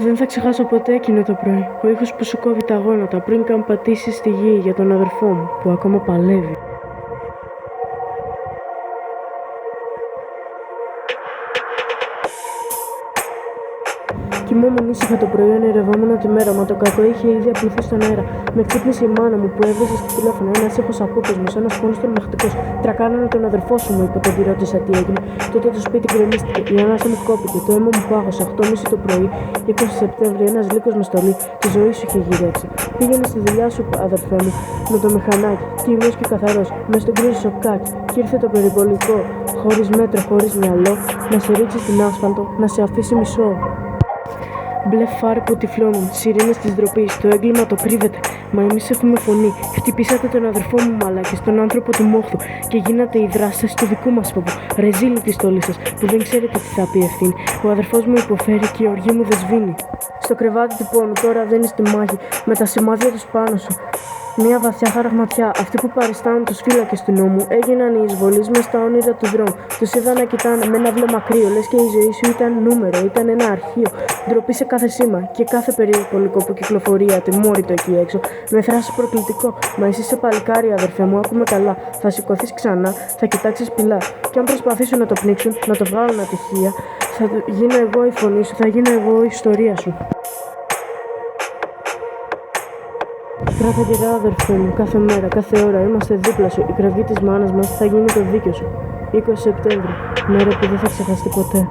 Δεν θα ξεχάσω ποτέ εκείνο το πρωί, ο ήχος που σου κόβει τα γόνατα πριν καν πατήσεις στη γη για τον αδερφό μου που ακόμα παλεύει. Κοιμόμουν ήσυχα το πρωί, ονειρευόμουν τη μέρα, μα το κακό είχε ήδη απλωθεί στον αέρα. Με ξύπνησε η μάνα μου που έβγαζε στο τηλέφωνο ένας ήχος απόκοσμος, ένας πόνος τρομακτικός. Τρακάνανε τον αδερφό σου, μου είπε όταν τη ρώτησα τι έγινε. Τότε το σπίτι γκρεμίστηκε, η ανάσα μου κόπηκε, το αίμα μου πάγωσε. 8:30 το πρωί, 20 Σεπτέμβρη, ένας λύκος με στολή, τη ζωή σου είχε γυρέψει. Πήγαινε στη δουλειά σου, αδερφέ μου, με το μηχανάκι, τίμιος και καθαρός, μες στον κρύο σοκάκι. Κι ήρθε το περιβολικό, χωρίς μέτρο, χωρίς μυαλό, να σε ρίξει στην άσφαλτο, να σε αφήσει μισό. Μπλε φάρ που τυφλώνουν, σιρήνες της ντροπής, το έγκλημα το κρύβεται. Μα εμείς έχουμε φωνή. Χτυπήσατε τον αδερφό μου μαλάκες, τον άνθρωπο του μόχθου, και γίνατε οι δράστες του δικού μας φόβου. Ρεζίλη τη στόλη σας, που δεν ξέρετε τι θα πει ευθύνη. Ο αδερφός μου υποφέρει και η οργή μου δεν σβήνει. Στο κρεβάτι του πόνου τώρα δένει στη μάχη, με τα σημάδια τους πάνω σου. Μια βαθιά χαραγματιά, αυτοί που παριστάνουν τους φύλακες του νόμου, έγιναν οι εισβολείς μες στα όνειρα του δρόμου. Τους είδα να κοιτάνε με ένα βλέμμα κρύο, λες και η ζωή σου ήταν νούμερο, ήταν ένα αρχείο. Ντροπή σε κάθε σήμα και κάθε περιπολικό που κυκλοφορεί ατιμόρυτο εκεί έξω. Με θράσος προκλητικό, μα εσύ είσαι παλικάρι, αδερφέ μου, άκουμε καλά. Θα σηκωθείς ξανά, θα κοιτάξεις πυλά. Και αν προσπαθήσουν να το πνίξουν, να το βγάλουν ατυχία, θα γίνω εγώ η φωνή σου, θα γίνω εγώ η ιστορία σου. Κράτα καιρά, αδερφέ μου, κάθε μέρα, κάθε ώρα είμαστε δίπλα σου. Η κραυγή της μάνας μας θα γίνει το δίκιο σου. 20 Σεπτέμβρη, μέρα που δεν θα ξεχαστεί ποτέ.